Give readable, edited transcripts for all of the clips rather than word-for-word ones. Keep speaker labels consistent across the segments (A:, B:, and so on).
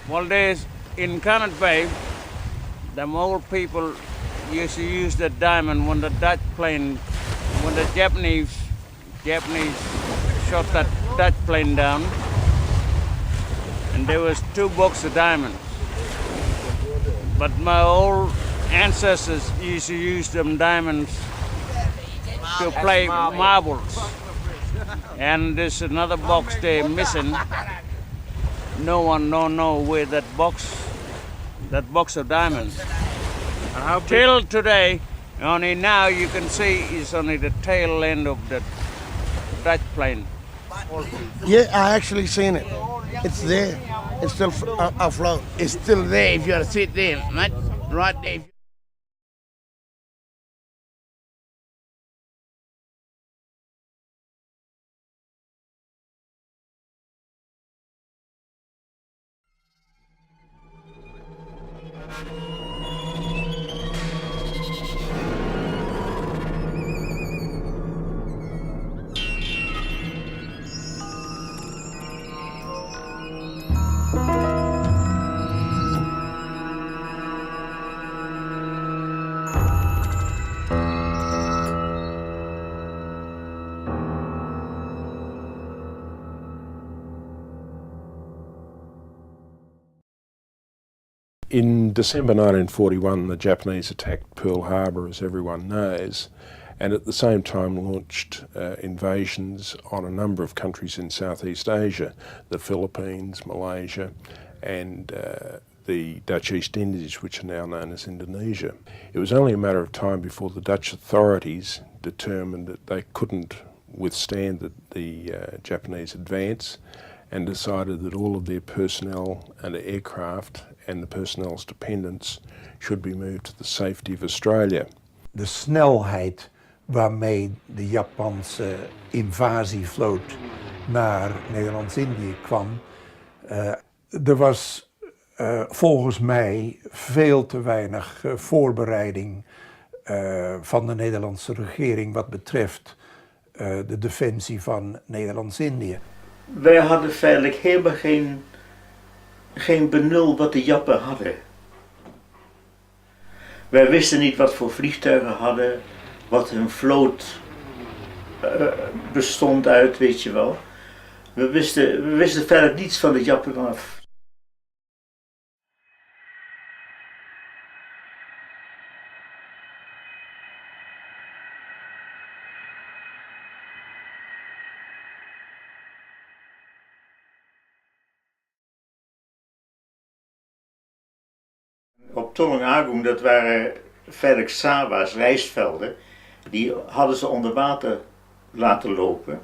A: Well, there's in Beagle Bay, the old people used to use the diamond when the Dutch plane, when the Japanese shot that Dutch plane down, and there was 2 boxes of diamonds. But my old ancestors used to use them diamonds to play marbles. And there's another box there missing. No one don't know where that box of diamonds. Till today, only now you can see it's only the tail end of the Dutch plane.
B: Yeah, I actually seen it. It's there. It's still afloat.
C: It's still there if you sit there, mate. Right there.
D: In December 1941, the Japanese attacked Pearl Harbor, as everyone knows, and at the same time launched invasions on a number of countries in Southeast Asia, the Philippines, Malaysia, and the Dutch East Indies, which are now known as Indonesia. It was only a matter of time before the Dutch authorities determined that they couldn't withstand the Japanese advance, and decided that all of their personnel and aircraft and the personnel's dependents should be moved to the safety of Australia.
E: De snelheid waarmee de Japanse invasievloot naar Nederlands-Indië kwam, er was volgens mij veel te weinig voorbereiding van de Nederlandse regering wat betreft de defensie van Nederlands-Indië.
F: Wij hadden feitelijk helemaal geen benul wat de Jappen hadden. Wij wisten niet wat voor vliegtuigen hadden, wat hun vloot bestond uit, weet je wel. We wisten feitelijk niets van de Jappen af. Op Tolling-Agung, dat waren feitelijk sawa's, rijstvelden, die hadden ze onder water laten lopen.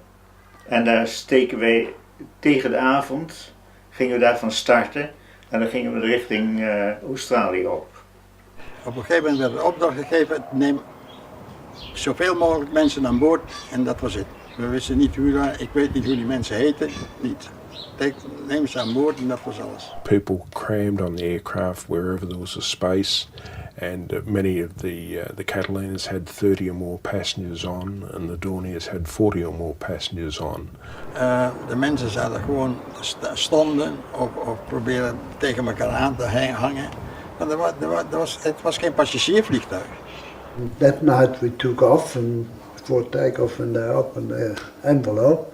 F: En daar steken wij tegen de avond, gingen we daarvan starten en dan gingen we richting Australië op.
G: Op een gegeven moment werd de opdracht gegeven, neem zoveel mogelijk mensen aan boord en dat was het. We wisten niet hoe, ik weet niet hoe die mensen heten, niet. Neem ze aan boord en dat was alles.
D: People crammed on the aircraft wherever there was a space, and many of the Catalinas had 30 or more passengers on, and the Dorniers had 40 or more passengers on.
G: De mensen zaten gewoon stonden of probeerden tegen elkaar aan te hangen. Het was geen passagiersvliegtuig.
H: That night we took off, and before takeoff and they opened the envelope.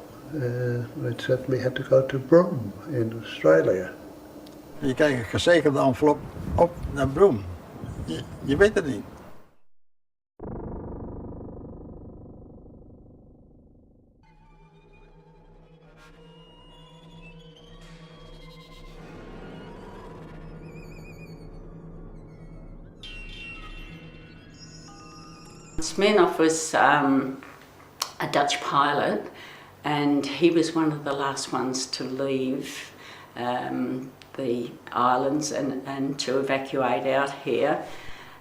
H: It said we had to go to Broome in Australia.
G: Je krijgt een gezegende envelop op naar Broome. Je weet het niet.
I: Smirnoff was a Dutch pilot, and he was one of the last ones to leave the islands and to evacuate out here.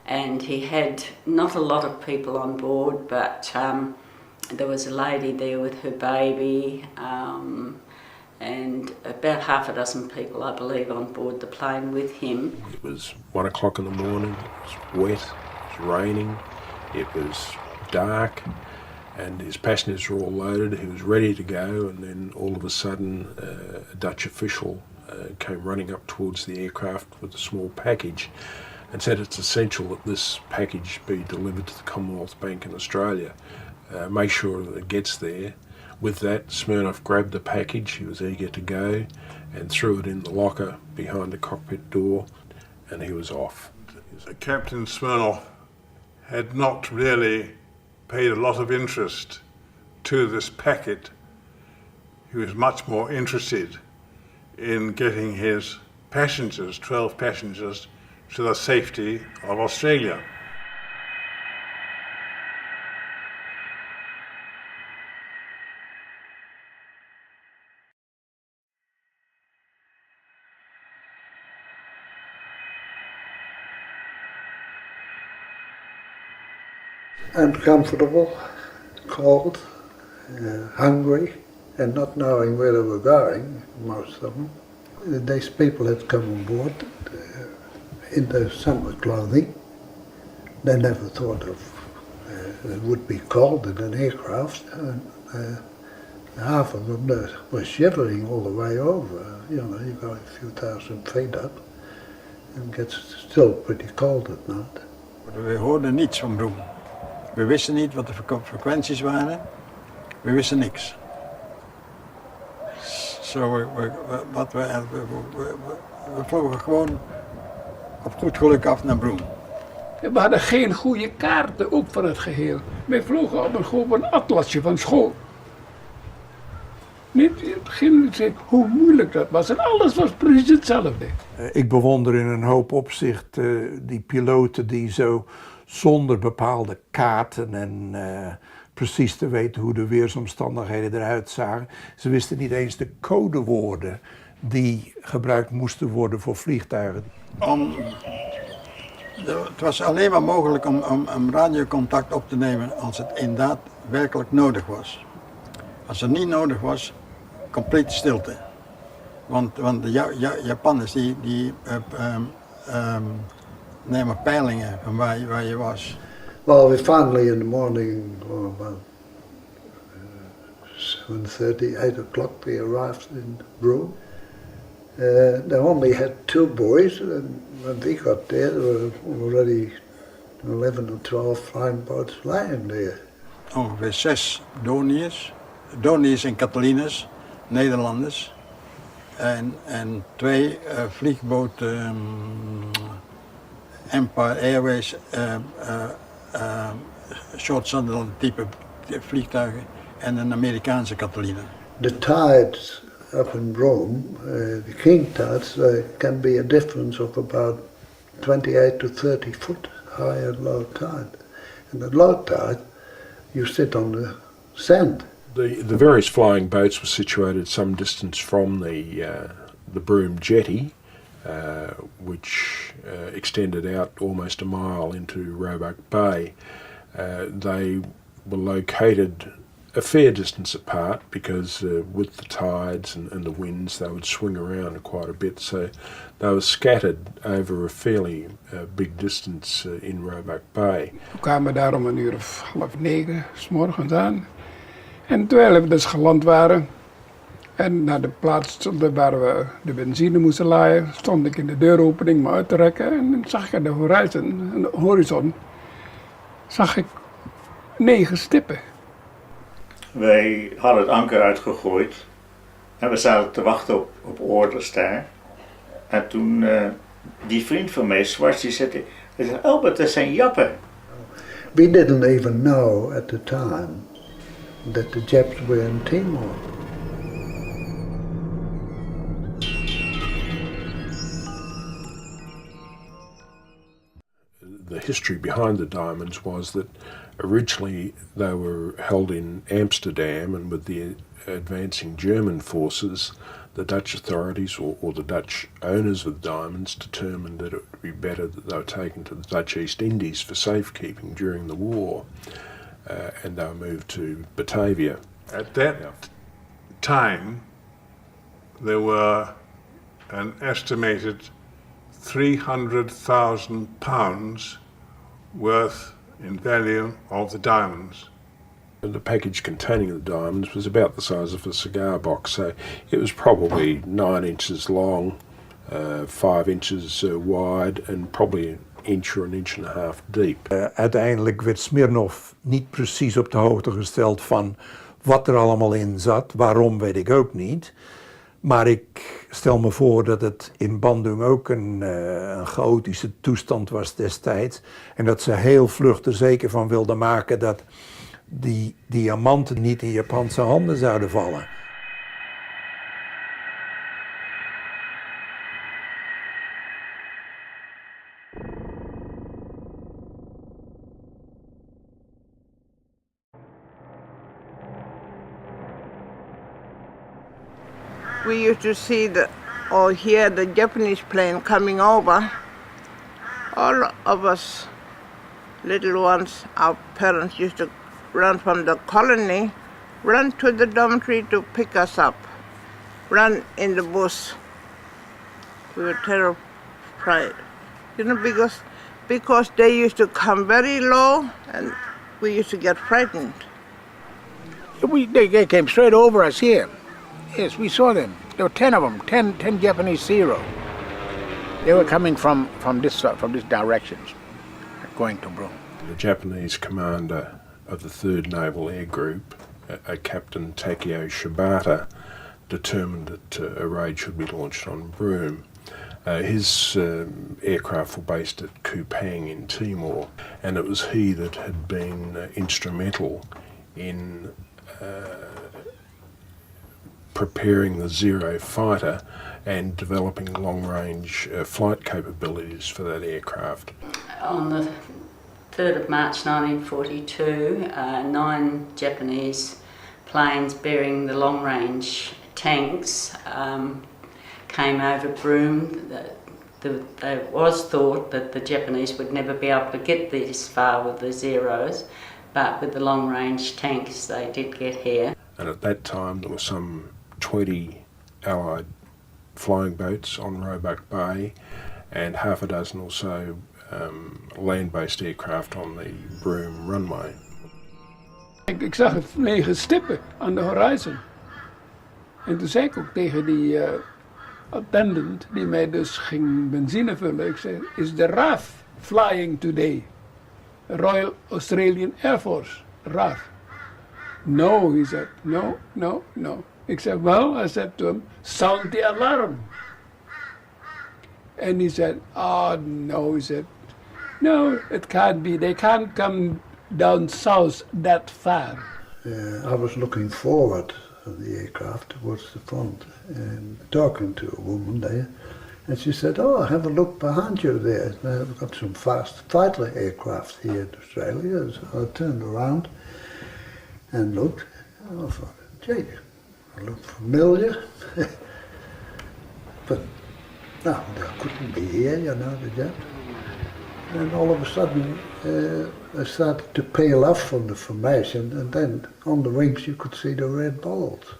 I: And he had not a lot of people on board, but there was a lady there with her baby, and about half a dozen people, I believe, on board the plane with him.
D: It was 1 o'clock in the morning, it was wet, it was raining, it was dark, and his passengers were all loaded. He was ready to go, and then all of a sudden a Dutch official came running up towards the aircraft with a small package and said it's essential that this package be delivered to the Commonwealth Bank in Australia. Make sure that it gets there. With that, Smirnoff grabbed the package, he was eager to go, and threw it in the locker behind the cockpit door, and he was off.
J: Captain Smirnoff had not really paid a lot of interest to this packet. He was much more interested in getting his passengers, 12 passengers, to the safety of Australia.
H: Uncomfortable, cold, hungry, and not knowing where they were going, most of them. These people had come on board in their summer clothing. They never thought of it would be cold in an aircraft. And, half of them were shivering all the way over. You know, you go a few thousand feet up and it gets still pretty cold at night.
G: We hoorden niets van Broome. We wisten niet wat de frequenties waren. We wisten niks. We vlogen gewoon op goed geluk af naar Broome.
K: We hadden geen goede kaarten ook van het geheel. Wij vlogen op een atlasje van school. Niet in het begin hoe moeilijk dat was en alles was precies hetzelfde.
E: Ik bewonder in een hoop opzicht die piloten die zo zonder bepaalde kaarten en precies te weten hoe de weersomstandigheden eruit zagen. Ze wisten niet eens de codewoorden die gebruikt moesten worden voor vliegtuigen.
G: Het was alleen maar mogelijk om radiocontact op te nemen als het inderdaad werkelijk nodig was. Als het niet nodig was, complete stilte. Want de Japanners die nemen peilingen van waar je was.
H: Well, we finally in the morning, about 7:30, 8 o'clock, we arrived in Broome. They only had 2 boys, and when we got there, there were already 11 or 12 flying boats lying there.
G: Ongeveer 6 Doniërs en Catalines, Nederlanders. En 2 vliegboten, Empire Airways, Short Sunderland type vliegtuigen en een Amerikaanse Catalina.
H: The tides up in Broome, the king tides, can be a difference of about 28 to 30 foot high and low tide. And at low tide, you sit on the sand.
D: The various flying boats were situated some distance from the Broome jetty, which extended out almost a mile into Roebuck Bay. They were located a fair distance apart because with the tides and the winds they would swing around quite a bit, so they were scattered over a fairly big distance in Roebuck Bay.
K: We kwamen daar om 8:30 's morgens aan. En terwijl we dus geland waren en naar de plaats stonden waar we de benzine moesten laaien, stond ik in de deuropening me uit te rekken en dan zag ik aan de horizon zag ik 9 stippen.
F: Wij hadden het anker uitgegooid en we zaten te wachten op orders daar. En toen die vriend van mij, Zwart, die zei, Albert, dat zijn jappen.
H: We didn't even know at the time that the Japs were in Timor.
D: The history behind the diamonds was that originally they were held in Amsterdam, and with the advancing German forces, the Dutch authorities or the Dutch owners of the diamonds determined that it would be better that they were taken to the Dutch East Indies for safekeeping during the war, and they were moved to Batavia.
J: At that time, there were an estimated £300,000 worth in value of the diamonds.
D: The package containing the diamonds was about the size of a cigar box, so it was probably 9 inches long, 5 inches wide and probably an inch or an inch and a half deep.
E: Uiteindelijk werd Smirnoff niet precies op de hoogte gesteld van wat er allemaal in zat. Waarom weet ik ook niet. Maar ik stel me voor dat het in Bandung ook een chaotische toestand was destijds. En dat ze heel vlug er zeker van wilden maken dat die diamanten niet in Japanse handen zouden vallen.
L: We used to see or hear the Japanese plane coming over. All of us little ones, our parents used to run from the colony, run to the dormitory to pick us up, run in the bush. We were terrified, you know, because they used to come very low and we used to get frightened.
M: They came straight over us here. Yes, we saw them. There were 10 of them, 10 Japanese Zero. They were coming from this direction, going to Broome.
D: The Japanese commander of the 3rd Naval Air Group, a Captain Takeo Shibata, determined that a raid should be launched on Broome. His aircraft were based at Kupang in Timor, and it was he that had been instrumental in preparing the Zero fighter and developing long-range flight capabilities for that aircraft.
I: On the 3rd of March 1942, 9 Japanese planes bearing the long-range tanks came over Broome. It was thought that the Japanese would never be able to get this far with the Zeros, but with the long-range tanks they did get here.
D: And at that time there were some 20 Allied flying boats on Roebuck Bay and half a dozen or so land-based aircraft on the Broome runway.
K: Ik zag het 9 stippen aan de horizon. En toen zei ik ook tegen die attendant die mij dus ging benzine vullen. Ik zei, is the RAF flying today? Royal Australian Air Force, RAF. No, he said, no. Ik zei, well, I said to him, sound the alarm. And he said, no, he said, no, it can't be. They can't come down south that far.
H: I was looking forward of the aircraft towards the front and talking to a woman there. And she said, have a look behind you there. We've got some fast fighter aircraft here in Australia. So I turned around and looked. I thought, gee, I look familiar. But no, they couldn't be here, you know, the Japs. And all of a sudden, they started to peel off from the formation, and then on the wings you could see the red balls.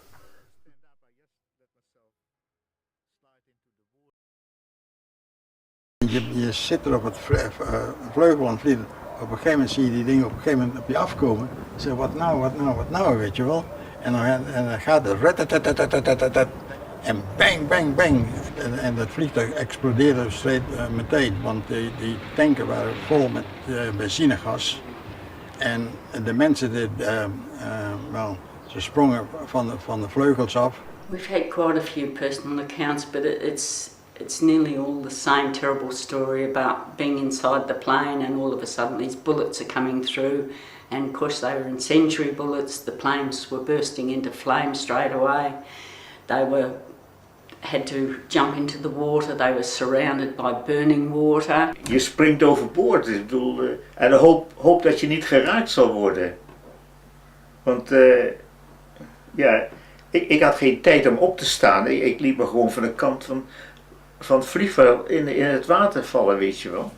G: Je zit er op het vleugel aan het vliegen. Op een gegeven moment zie je die dingen op een gegeven moment op je afkomen. Je zegt, wat nou, weet je wel. En dan gaat het en bang, bang, bang. En dat vliegtuig explodeerde meteen, want die tanken waren vol met benzinegas. En de mensen, ze sprongen van de vleugels af.
I: We've had quite a few personal accounts, but it's nearly all the same terrible story about being inside the plane and all of a sudden these bullets are coming through. And of course they were incendiary bullets, the planes were bursting into flame straight away. They had to jump into the water, they were surrounded by burning water.
F: Je springt overboord, ik bedoel, en hoop dat je niet geraakt zal worden. Want ik had geen tijd om op te staan, ik liep me gewoon van de kant van het vliegveld in het water vallen, weet je wel.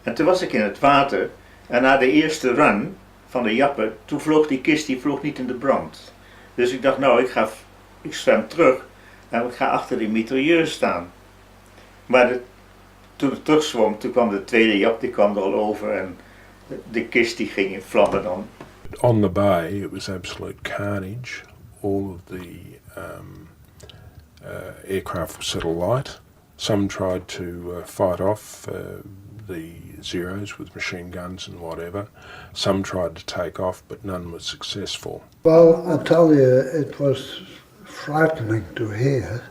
F: En toen was ik in het water. En na de eerste run van de jappen, toen vloog die kist niet in de brand. Dus ik dacht, nou, ik zwem terug en ik ga achter die mitrailleur staan. Maar toen ik terugzwom, toen kwam de tweede jap, die kwam er al over en de kist die ging in vlammen dan.
D: on the bay, it was absolute carnage. All of the aircraft were set alight. Some tried to fight off the Zeros with machine guns and whatever. Some tried to take off, but none was successful.
H: Well, I tell you, it was frightening to hear.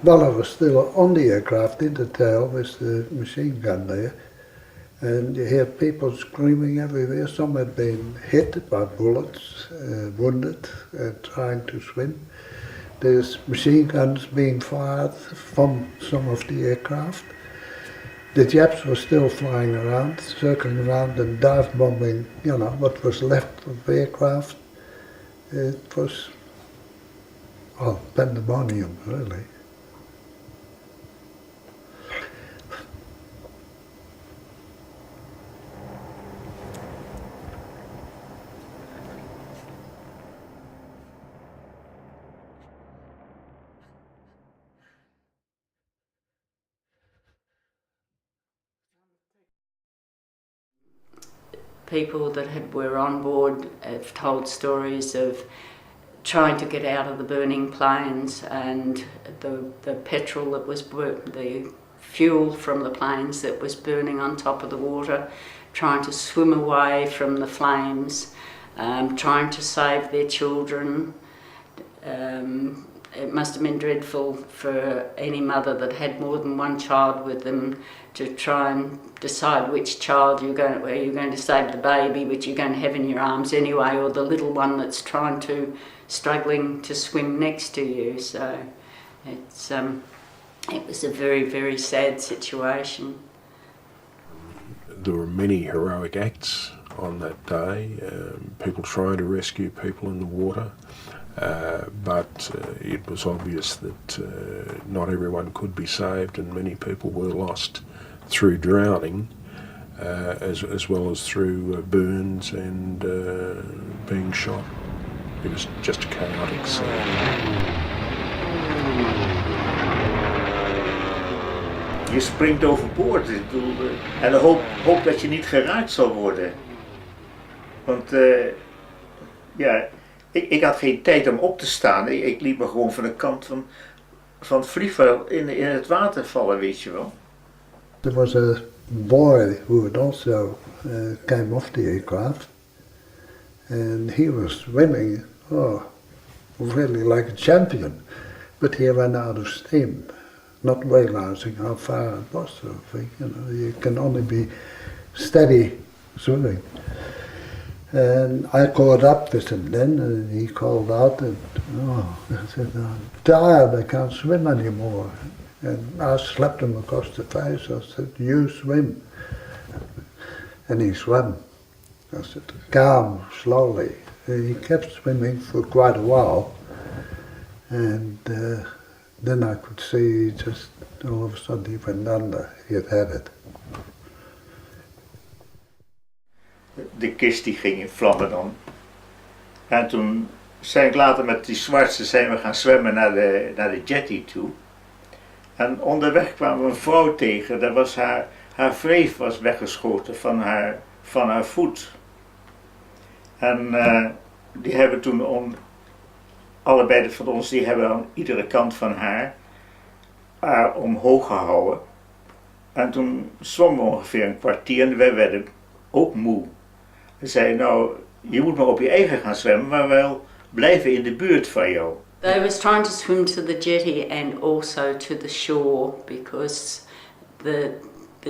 H: Well, I was still on the aircraft in the tail with the machine gun there, and you hear people screaming everywhere. Some had been hit by bullets, wounded, trying to swim. There's machine guns being fired from some of the aircraft. The Japs were still flying around, circling around and dive bombing, you know, what was left of the aircraft. It was, well, pandemonium, really.
I: People that were on board have told stories of trying to get out of the burning planes, and the petrol that was the fuel from the planes that was burning on top of the water, trying to swim away from the flames, trying to save their children. It must have been dreadful for any mother that had more than one child with them to try and decide which child you're going to save, the baby which you're going to have in your arms anyway, or the little one that's struggling to swim next to you. So it was a very, very sad situation.
D: There were many heroic acts on that day, people trying to rescue people in the water. But it was obvious that not everyone could be saved, and many people were lost through drowning, as well as through burns and being shot. It was just a chaotic scene.
F: Je springt overboord en hoop dat je niet geraakt zal worden. Want ja... Ik had geen tijd om op te staan. Ik liep me gewoon van de kant van het vliegveld in het water vallen, weet je wel.
H: There was a boy who had also came off the aircraft, and he was swimming, really like a champion, but he ran out of steam, not realizing how far it was. So you can only be steady swimming. And I caught up with him then, and he called out, and I said, I'm tired, I can't swim anymore. And I slapped him across the face. I said, you swim. And he swam. I said, calm, slowly. And he kept swimming for quite a while. And then I could see just all of a sudden he went under. He had it.
F: De kist die ging in vlammen dan. En toen zijn ik later met die zwartste we gaan zwemmen naar de jetty toe. En onderweg kwamen we een vrouw tegen. Dat was haar wreef was weggeschoten van haar voet. En die hebben toen allebei van ons, die hebben aan iedere kant van haar omhoog gehouden. En toen zwommen we ongeveer een kwartier en wij werden ook moe. Ze zei, nou, je moet maar op je eigen gaan zwemmen, maar wel blijven in de buurt van jou.
I: They was trying to swim to the jetty and also to the shore, because the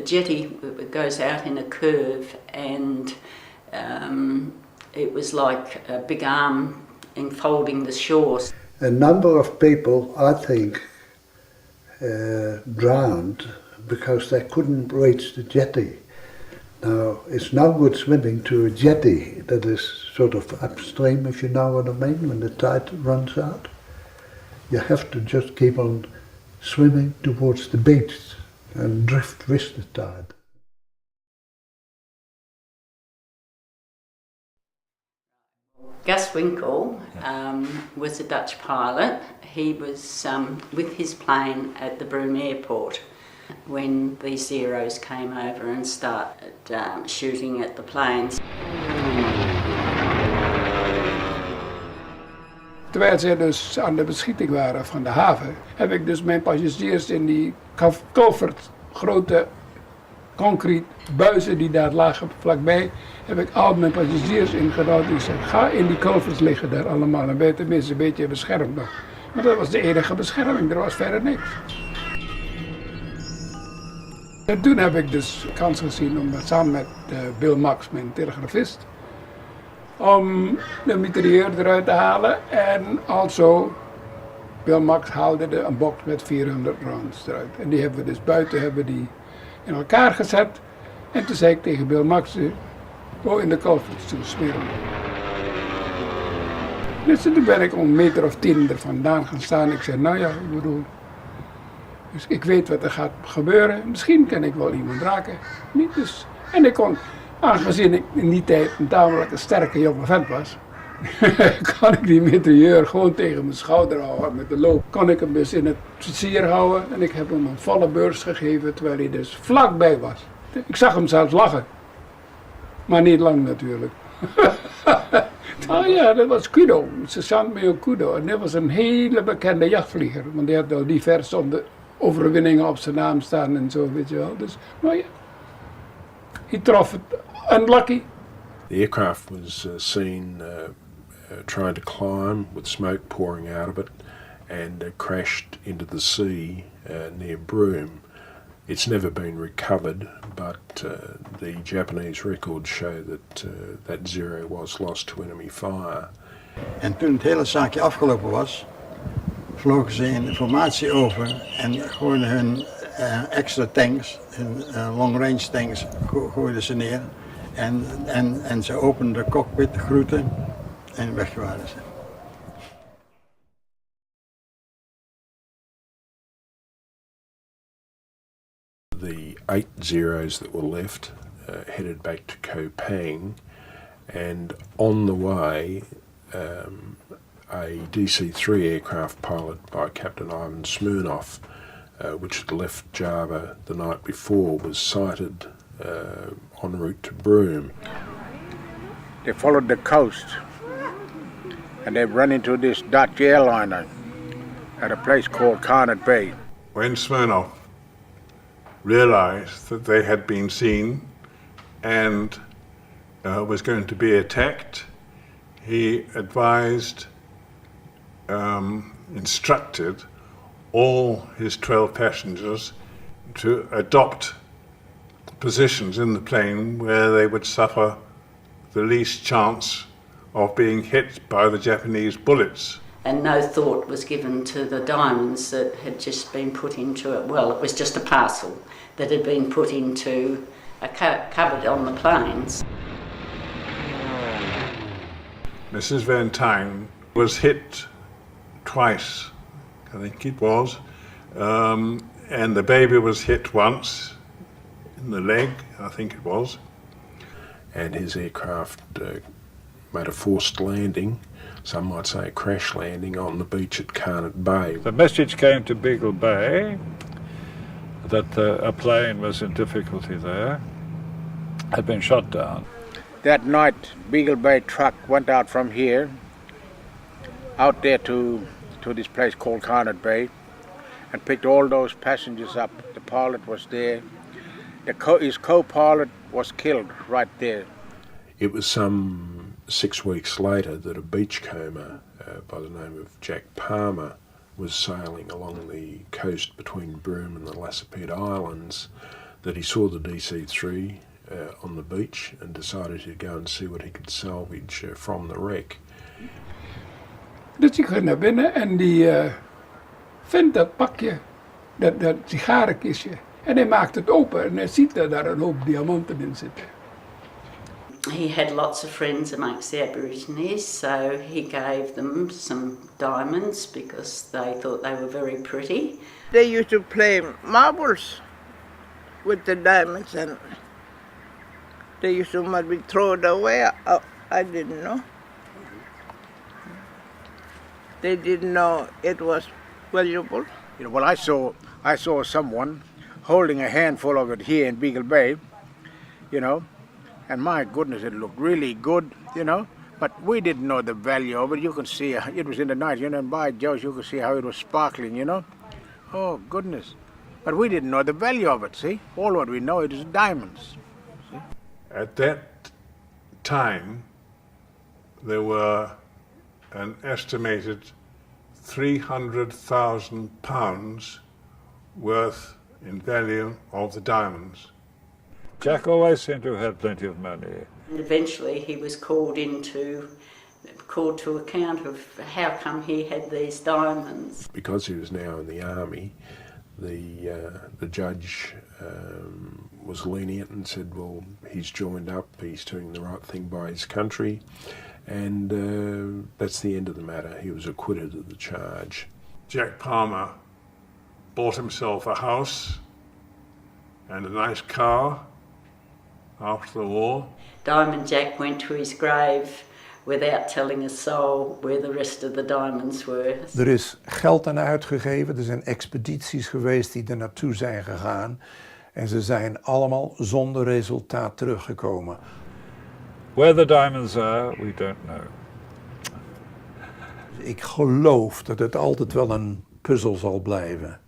I: jetty goes out in a curve, and it was like a big arm enfolding the shore.
H: A number of people, I think, drowned because they couldn't reach the jetty. Now, it's no good swimming to a jetty that is sort of upstream, if you know what I mean, when the tide runs out. You have to just keep on swimming towards the beach and drift with the tide.
I: Gus Winkle was a Dutch pilot. He was with his plane at the Broome airport when these Zeros came over and started shooting at the planes.
K: Terwijl zij dus aan de beschieting waren van de haven, heb ik dus mijn passagiers in die culvert, grote concrete buizen die daar lagen vlakbij, heb ik al mijn passagiers ingedouwd. Ik zei, ga in die culverts liggen daar allemaal en ben je tenminste een beetje beschermd nog. Maar dat was de enige bescherming, er was verder niks. En toen heb ik dus kans gezien om samen met Bill Max, mijn telegrafist, om de mitrailleur eruit te halen. En also, Bill Max haalde een box met 400 rounds eruit. En die hebben we dus buiten in elkaar gezet. En toen zei ik tegen Bill Max, go in de culverts toe, Smirnoff. Dus toen ben ik om 1 meter of 10 er vandaan gaan staan. Ik zei, nou ja, ik bedoel, dus ik weet wat er gaat gebeuren. Misschien kan ik wel iemand raken. Niet dus. En ik kon, aangezien ik in die tijd een tamelijk sterke jonge vent was, kon ik die mitrailleur gewoon tegen mijn schouder houden. Met de loop kon ik hem dus in het vizier houden. En ik heb hem een volle beurs gegeven, terwijl hij dus vlakbij was. Ik zag hem zelfs lachen. Maar niet lang natuurlijk. Oh ja, dat was Kudo, sergeant major Kudo. En dat was een hele bekende jachtvlieger. Want die had al diverse overwinningen op zijn naam staan en zo, weet je wel. Dus, maar ja, hij trof het unlucky.
D: The aircraft was seen trying to climb with smoke pouring out of it and crashed into the sea near Broome. It's never been recovered, but the Japanese records show that that Zero was lost to enemy fire.
G: En toen het hele zaakje afgelopen was, vlogen ze in formatie over en gooiden hun extra tanks, hun long-range tanks, gooiden ze neer. En ze openden de cockpit, de groeten en weg waren ze.
D: The 8 Zeros that were left headed back to Kopang, and on the way a DC-3 aircraft pilot by Captain Ivan Smirnoff, which had left Java the night before, was sighted en route to Broome.
M: They followed the coast and they've run into this Dutch airliner at a place called Carnet Bay.
J: When Smirnoff realized that they had been seen and was going to be attacked, he advised, instructed all his 12 passengers to adopt positions in the plane where they would suffer the least chance of being hit by the Japanese bullets.
I: And no thought was given to the diamonds that had just been put into it. Well, it was just a parcel that had been put into a cupboard on the planes.
J: Mrs. Van Tyne was hit twice, I think it was, and the baby was hit once in the leg, I think it was.
D: And his aircraft made a forced landing, some might say a crash landing, on the beach at Carnet Bay.
N: The message came to Beagle Bay that a plane was in difficulty there, had been shot down.
M: That night, Beagle Bay truck went out from here, out there to this place called Carnet Bay, and picked all those passengers up. The pilot was there. His co-pilot was killed right there.
D: It was some 6 weeks later that a beachcomber by the name of Jack Palmer was sailing along the coast between Broome and the Lassipede Islands that he saw the DC-3 on the beach and decided to go and see what he could salvage from the wreck.
K: Dus ik ga naar binnen en die vindt dat pakje, dat sigarenkistje. En hij maakt het open en hij ziet dat daar een hoop diamanten in zitten.
I: He had lots of friends amongst the Aborigines, so he gave them some diamonds because they thought they were very pretty.
L: They used to play marbles with the diamonds and they used to maybe throw it away. I didn't know. They didn't know it was valuable.
M: You know, well, I saw someone holding a handful of it here in Beagle Bay, you know, and my goodness, it looked really good, you know, But we didn't know the value of it. You could see it was in the night, and by Jove, you could see how it was sparkling, Oh, goodness. But we didn't know the value of it, see? All what we know is diamonds. See?
J: At that time, there were an estimated £300,000 worth in value of the diamonds.
N: Jack always seemed to have plenty of money.
I: And eventually he was called to account of how come he had these diamonds.
D: Because he was now in the army, the judge was lenient and said, well, he's joined up, he's doing the right thing by his country, and that's the end of the matter. He was acquitted of the charge.
J: Jack Palmer bought himself a house and a nice car after the war.
I: Diamond Jack went to his grave without telling a soul where the rest of the diamonds were.
E: Er is geld aan uitgegeven, er zijn expedities geweest die er naartoe zijn gegaan. En ze zijn allemaal zonder resultaat teruggekomen.
N: Where the diamonds are, we don't know.
E: Ik geloof dat het altijd wel een puzzel zal blijven.